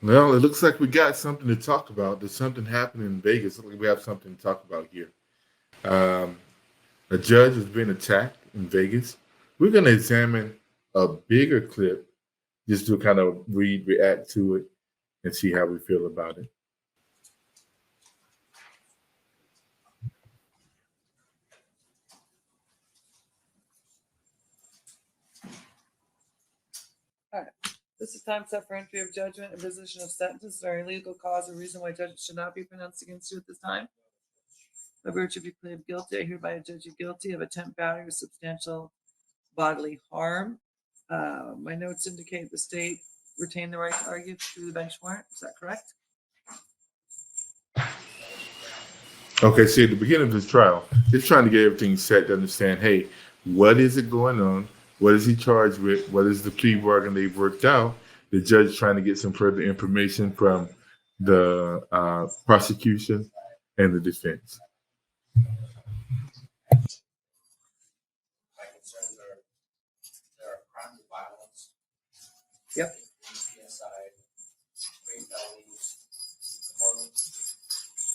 Well, it looks like we got something to talk about. There's something happening in Vegas. Looks like we have something to talk about here. Um, a judge has been attacked in Vegas. We're going to examine a bigger clip just to kind of react to it and see how we feel about it. All right. This is time set for entry of judgment and position of sentence. Is there any legal cause or reason why judgment should not be pronounced against you at this time? By virtue of your plea of guilty, I hereby judge you guilty of attempt battery with substantial bodily harm. My notes indicate the state retained the right to argue through the bench warrant. Is that correct? Okay, see, at the beginning of this trial, they're trying to get everything set to understand, hey, what is it going on? What is he charged with? What is the plea bargain they've worked out? The judge trying to get some further information from the prosecution and the defense. My concerns are there are crimes of violence. Yep. PSI, 3 felonies, 1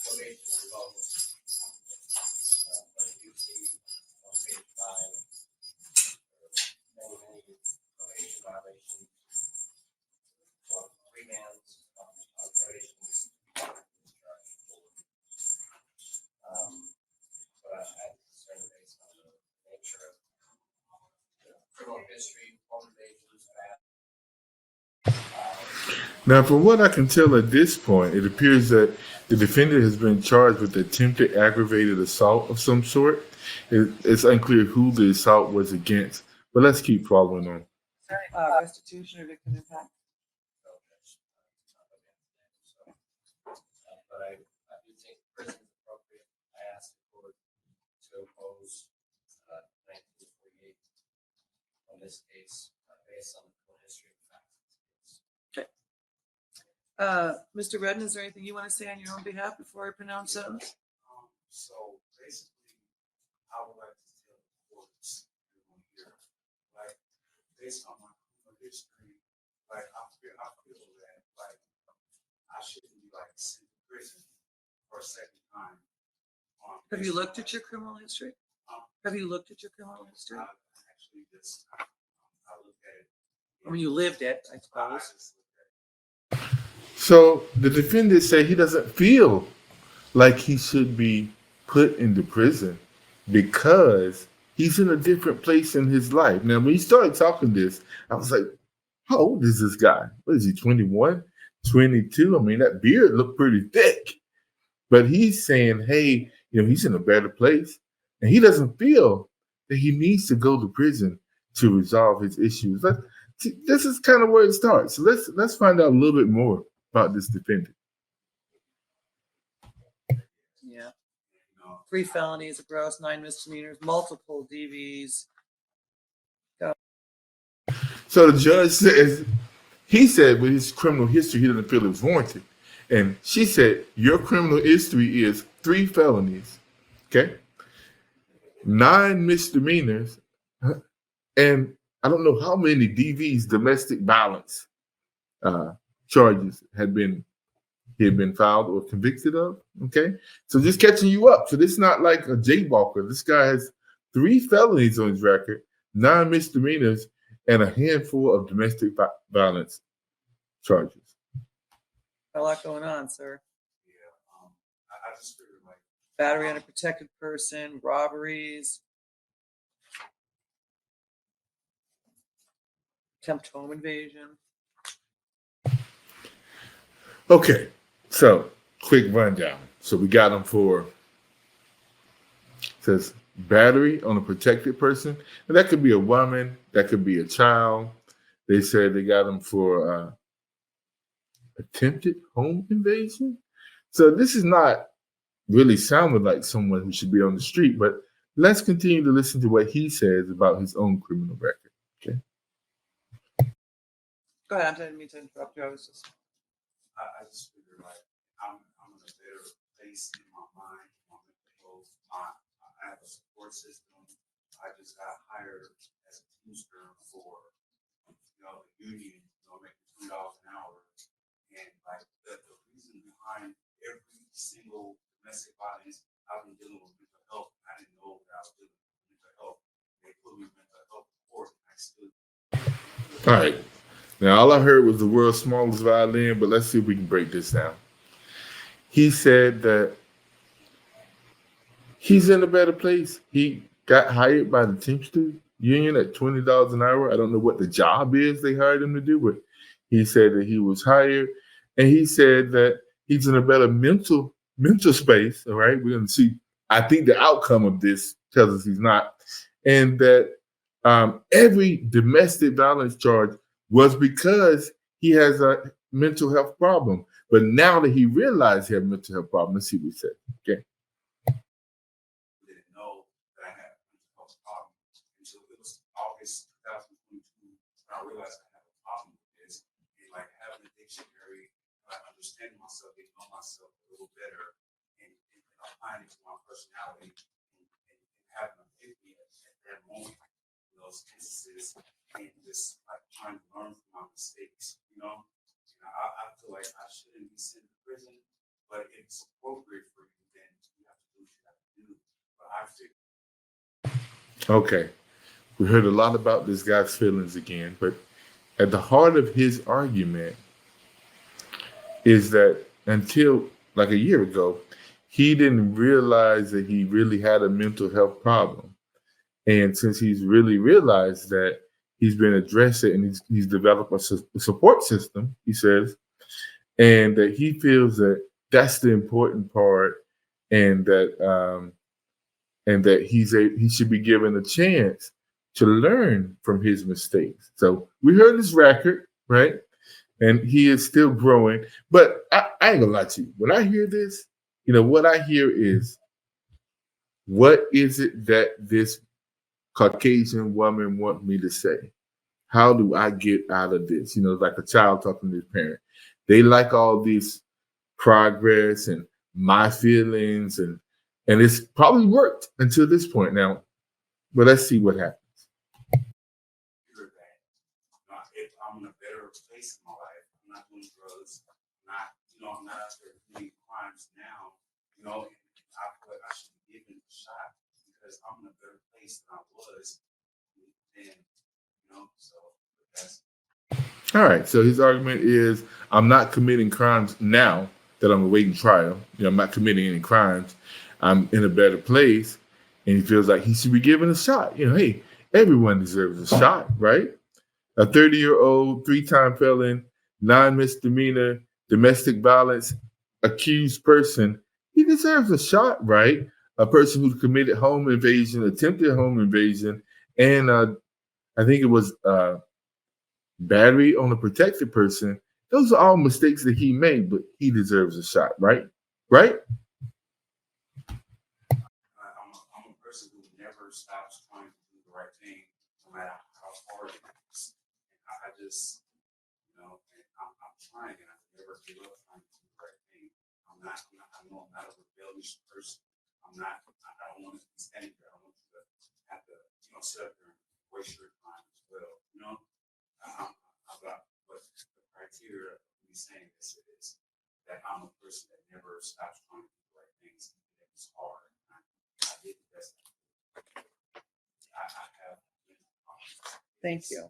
probation revoked. But I do see on page 5 many probation violations. 3 mans on probation. But I'm concerned based on the nature of criminal history, motivations, Now, from what I can tell at this point, it appears that the defendant has been charged with attempted aggravated assault of some sort. It's unclear who the assault was against, but let's keep following on. Restitution or victim impact. but I do think prison is appropriate. I asked the court to oppose 1948 on this case based on the criminal history of the facts. Mr. Redden, is there anything you want to say on your own behalf before I pronounce sentence? So basically, I would like to tell the courts here, like based on my criminal history, like I feel that like I shouldn't be like sent to prison for a second time. Have you looked at your criminal history? Have you looked at your criminal history? Actually, just I looked at it. I mean, you lived it, I suppose. So the defendant said he doesn't feel like he should be put into prison because he's in a different place in his life. Now, when he started talking this, I was like, how old is this guy? What is he, 21, 22? I mean, that beard looked pretty thick. But he's saying, hey, he's in a better place. And he doesn't feel that he needs to go to prison to resolve his issues. This is kind of where it starts. So let's find out a little bit more about this defendant. Yeah. 3 felonies, a gross, 9 misdemeanors, multiple DVs. So the judge says, he said with his criminal history, he doesn't feel it was warranted. And she said, your criminal history is 3 felonies, okay? 9 misdemeanors, and I don't know how many DVs, domestic violence charges he had been filed or convicted of, okay? So just catching you up. So this is not like a jaywalker. This guy has 3 felonies on his record, 9 misdemeanors, and a handful of domestic violence charges. A lot going on, sir. Yeah, I just figured like Battery on a protected person, robberies, attempt home invasion. Okay, so quick rundown. So we got him for, says battery on a protected person. And that could be a woman, that could be a child. They said they got him for attempted home invasion. So this is not really sounding like someone who should be on the street, but let's continue to listen to what he says about his own criminal record. Okay. Go ahead, I didn't mean to interrupt you. I just figured like I'm in a better place in my mind. I have a support system. I just got hired as a teamster for, the union, making $2 an hour. And like the reason behind every single domestic violence, I've been dealing with mental health. I didn't know that I was dealing with mental health. They put me in mental health court, and I still. All right. Now, all I heard was the world's smallest violin, but let's see if we can break this down. He said that he's in a better place. He got hired by the Teamster Union at $20 an hour. I don't know what the job is they hired him to do, but he said that he was hired, and he said that he's in a better mental space. All right, we're going to see. I think the outcome of this tells us he's not, and that every domestic violence charge was because he has a mental health problem. But now that he realized he had a mental health problem, let's see what he said. Okay. Didn't know that I had a mental health problem until it was August 2022 when I realized I had a problem with this. And like having a dictionary, like understanding myself, getting to know myself a little better, and applying it to my personality, and having a epiphany at that moment, in those instances, and just like trying to learn from my mistakes. And I feel like I shouldn't be sent to prison, but if it's appropriate for you, then you have to do what you have to do. But I figured. Okay. We heard a lot about this guy's feelings again, but at the heart of his argument is that until like a year ago, he didn't realize that he really had a mental health problem. And since he's really realized that, he's been addressed it, and he's developed a support system, he says, and that he feels that that's the important part, and that he should be given a chance to learn from his mistakes. So we heard his record, right? And he is still growing. But I ain't gonna lie to you. When I hear this, what I hear is, what is it that this Caucasian woman want me to say? How do I get out of this? Like a child talking to his parent. They like all this progress and my feelings, and it's probably worked until this point now. But let's see what happens. Figure that if I'm in a better place in my life, I'm not doing drugs, I'm not out there doing crimes now, and I feel like I should be given a shot because I'm in a better place than I was then, so that's. All right. So his argument is, I'm not committing crimes now that I'm awaiting trial. I'm not committing any crimes. I'm in a better place. And he feels like he should be given a shot. Hey, everyone deserves a shot, right? A 30-year-old, 3-time felon, non-misdemeanor, domestic violence accused person, he deserves a shot, right? A person who committed home invasion, attempted home invasion, and I think it was battery on a protected person. Those are all mistakes that he made, but he deserves a shot, right? Right? I'm a person who never stops trying to do the right thing, no matter how hard it is. And I just, and I'm trying, and I never give up trying to do the right thing. I know I'm not a rebellious person. I don't want to be standing there. I don't want you to have to, sit up there and waste your time as well. But the criteria of me saying this is that I'm a person that never stops trying to do the right things, even if it's hard. I did the best I have. Thank you.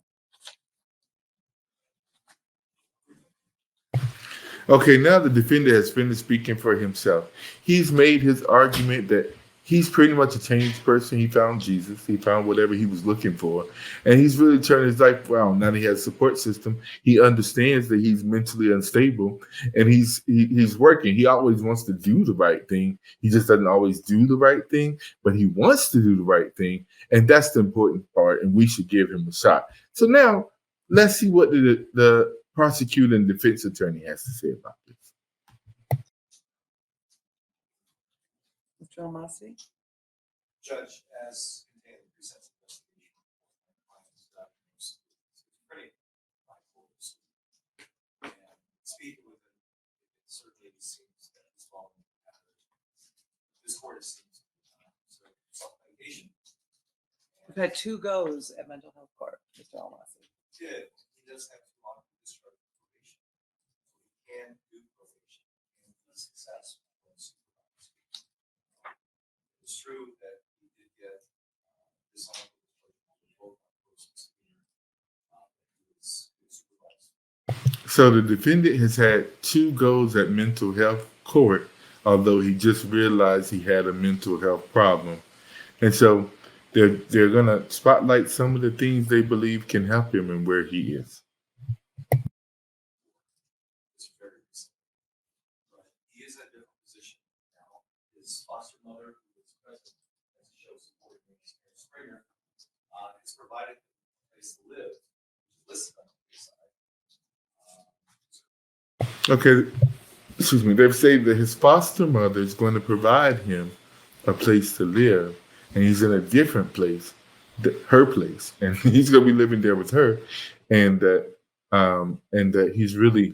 Okay, now the defendant has finished speaking for himself. He's made his argument that he's pretty much a changed person. He found Jesus. He found whatever he was looking for. And he's really turned his life around. Now that he has a support system, he understands that he's mentally unstable, and he's working. He always wants to do the right thing. He just doesn't always do the right thing, but he wants to do the right thing. And that's the important part, and we should give him a shot. So now let's see what the prosecutor and defense attorney has to say about this. Mr. Almasi? Judge, as contained in the pre-sentence investigation, it's pretty mindful. And speaking with it, it certainly seems that it's following the pattern. This court has seen some self-medication. I've had 2 goes at mental health court, Mr. Almasi. Did, he does have to monitor discharge of probation. He can do probation and be successful when supervised. It's true that he did get dishonorable discharge for both on first misdemeanor. He was supervised. So the defendant has had 2 goes at mental health court, although he just realized he had a mental health problem. And so they're gonna spotlight some of the things they believe can help him and where he is. It's very recent. But he is at a different position now. His foster mother, who is present as a show support in Springer, has provided him a place to live, which is listed on the side. Okay, excuse me. They've said that his foster mother is going to provide him a place to live, and he's in a different place, her place, and he's going to be living there with her, and that he's really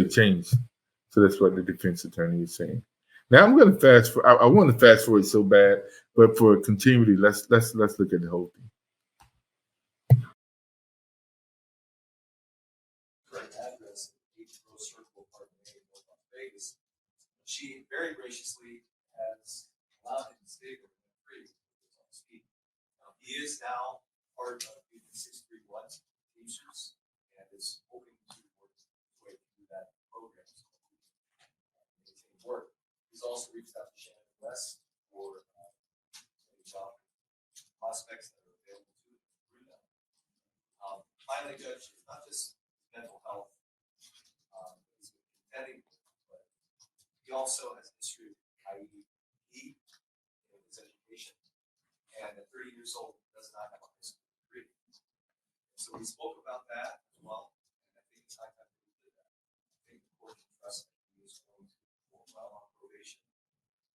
changed. So that's what the defense attorney is saying. Now I'm going to fast forward. I want to fast forward so bad, but for continuity, let's look at the whole thing. Correct address, 8 Rose Circle, apartment A, North Las Vegas. She very graciously has allowed him to stay there for free. He is now part of the 631 Teamsters and is hoping to work his way through that program. So maintain work. He's also reached out to Shannon West for any job prospects that are available to him through them. Finally, Judge, it's not just mental health he's been contending with, but he also has a history of IED in his education. And at 30 years old, does not have a high school degree. So we spoke about that as well, and I think it's high time that we did that. I think the court can trust that he is going to perform well on probation.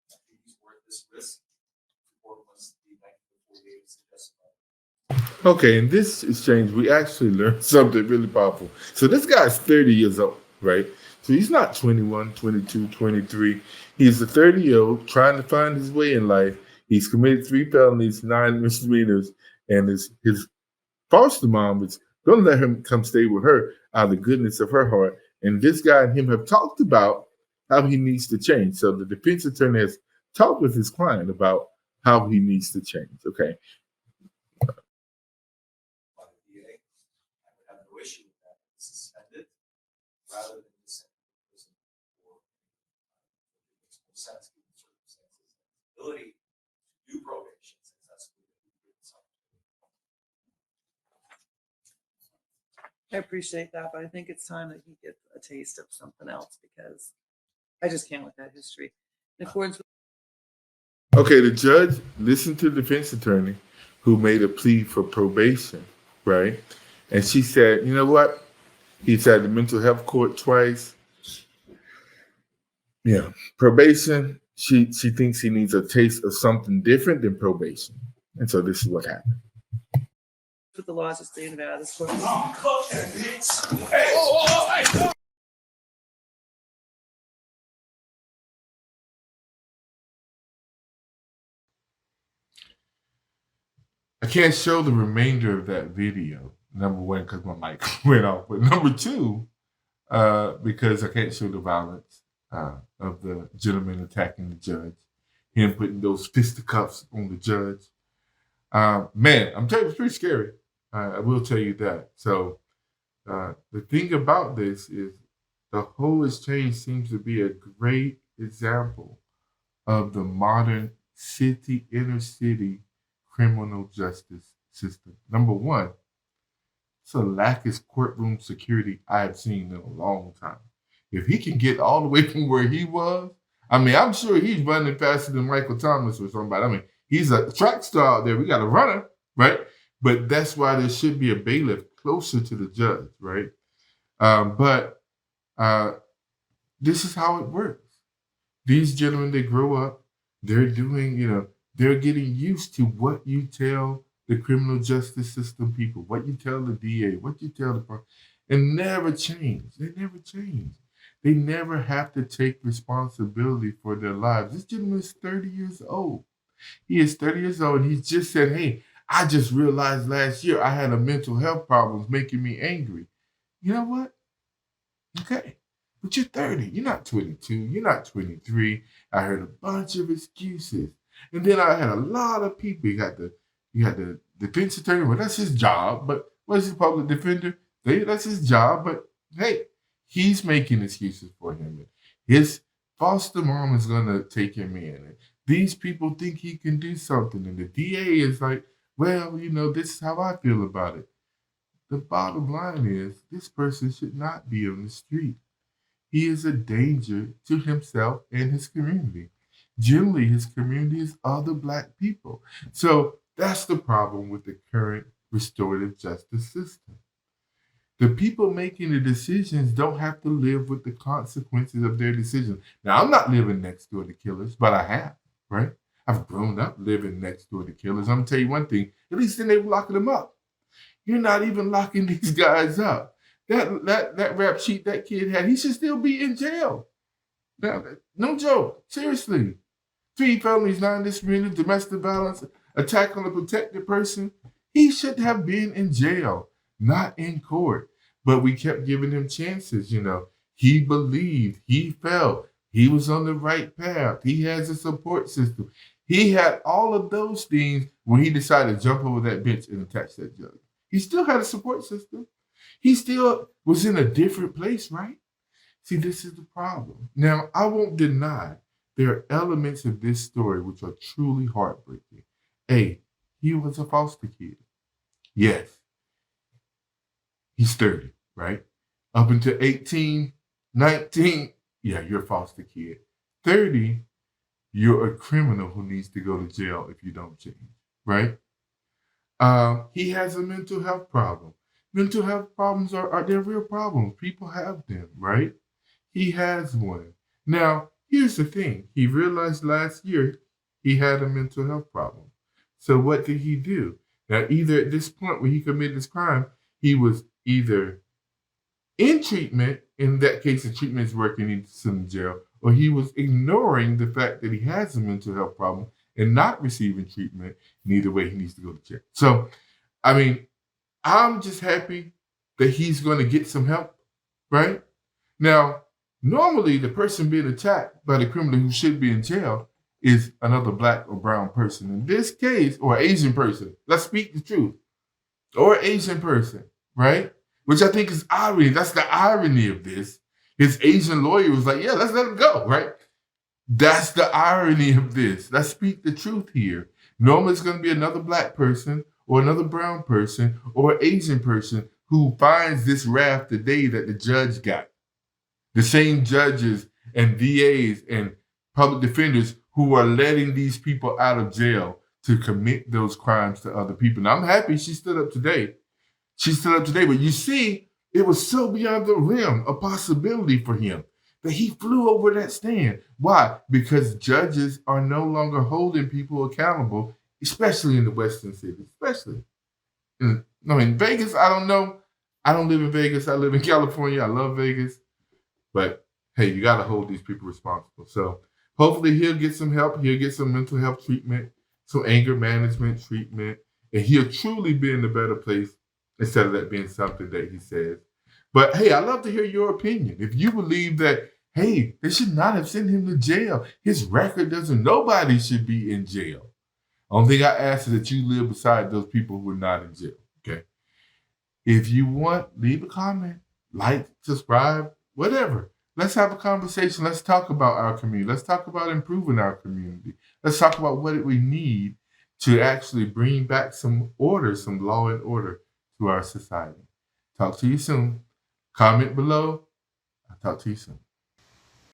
I think he's worth this risk. The court wants to be 1948 suggested. Okay, in this exchange, we actually learned something really powerful. So this guy's 30 years old, right? So he's not 21, 22, 23. He's a 30-year-old trying to find his way in life. He's committed 3 felonies, 9 misdemeanors, and his foster mom is going to let him come stay with her out of the goodness of her heart. And this guy and him have talked about how he needs to change. So the defense attorney has talked with his client about how he needs to change. Okay. By the DA, I would have no issue with that. Suspended rather than just sent to prison for makes more sense given the circumstances and his ability to do probation since that's what he did something. I appreciate that, but I think it's time that he gets a taste of something else because I just can't with that history. In accordance with Okay, the judge listened to the defense attorney who made a plea for probation, right? And she said, you know what? He's had the mental health court twice. Yeah, probation. She thinks he needs a taste of something different than probation. And so this is what happened. the laws of the state of Nevada, this court. I can't show the remainder of that video. Number one, because my mic went off. But number two, because I can't show the violence of the gentleman attacking the judge, him putting those fisticuffs on the judge. Man, I'm telling you, it's pretty scary. I will tell you that. So the thing about this is the whole exchange seems to be a great example of the modern inner city criminal justice system. Number one, it's the lackest courtroom security I have seen in a long time. If he can get all the way from where he was, I mean, I'm sure he's running faster than Michael Thomas or somebody. I mean, he's a track star out there. We got a runner, right? But that's why there should be a bailiff closer to the judge, right? But this is how it works. These gentlemen, they grow up, they're doing, they're getting used to what you tell the criminal justice system people, what you tell the DA, what you tell the and never change. They never change. They never have to take responsibility for their lives. This gentleman is 30 years old. He is 30 years old, and he just said, hey, I just realized last year I had a mental health problems making me angry. You know what? Okay. But you're 30. You're not 22. You're not 23. I heard a bunch of excuses. And then I had a lot of people. You had the defense attorney. Well, that's his job. But what is his public defender? That's his job. But hey, he's making excuses for him. His foster mom is gonna take him in. And these people think he can do something. And the DA is like, well, this is how I feel about it. The bottom line is this person should not be on the street. He is a danger to himself and his community. Generally, his community is other Black people. So that's the problem with the current restorative justice system. The people making the decisions don't have to live with the consequences of their decisions. Now, I'm not living next door to killers, but I have, right? I've grown up living next door to killers. I'm going to tell you one thing, at least then they were locking them up. You're not even locking these guys up. That rap sheet that kid had, he should still be in jail. Now, no joke. Seriously. 3 felonies, non-discriminating, domestic violence, attack on a protected person. He should have been in jail, not in court. But we kept giving him chances, He believed, he felt, he was on the right path. He has a support system. He had all of those things when he decided to jump over that bench and attack that judge. He still had a support system. He still was in a different place, right? See, this is the problem. Now, I won't deny there are elements of this story which are truly heartbreaking. A, he was a foster kid. Yes. He's 30, right? Up until 18, 19, yeah, you're a foster kid. 30, you're a criminal who needs to go to jail if you don't change, right? He has a mental health problem. Mental health problems are they're real problems. People have them, right? He has one. Now, here's the thing. He realized last year he had a mental health problem. So what did he do? Now, either at this point when he committed this crime, he was either in treatment, in that case, the treatment is working, he needs to send him to jail, or he was ignoring the fact that he has a mental health problem and not receiving treatment. Neither way, he needs to go to jail. So, I'm just happy that he's going to get some help, right? Now, normally the person being attacked by the criminal who should be in jail is another Black or brown person. In this case, or Asian person, let's speak the truth, or Asian person, right? Which I think is irony. That's the irony of this. His Asian lawyer was like, yeah, let's let him go, right? That's the irony of this. Let's speak the truth here. Normally it's going to be another Black person or another brown person or Asian person who finds this raft the day that the judge got. The same judges and VAs and public defenders who are letting these people out of jail to commit those crimes to other people. Now, I'm happy she stood up today. She stood up today, but you see, it was so beyond the rim a possibility for him that he flew over that stand. Why? Because judges are no longer holding people accountable, especially in the Western cities, especially. In Vegas, I don't know. I don't live in Vegas. I live in California. I love Vegas. But hey, you got to hold these people responsible. So hopefully he'll get some help. He'll get some mental health treatment, some anger management treatment, and he'll truly be in a better place instead of that being something that he says. But hey, I'd love to hear your opinion. If you believe that, hey, they should not have sent him to jail. His record doesn't, nobody should be in jail. Only thing I ask is that you live beside those people who are not in jail, okay? If you want, leave a comment, like, subscribe, whatever. Let's have a conversation. Let's talk about our community. Let's talk about improving our community. Let's talk about what we need to actually bring back some order, some law and order to our society. Talk to you soon. Comment below. I'll talk to you soon.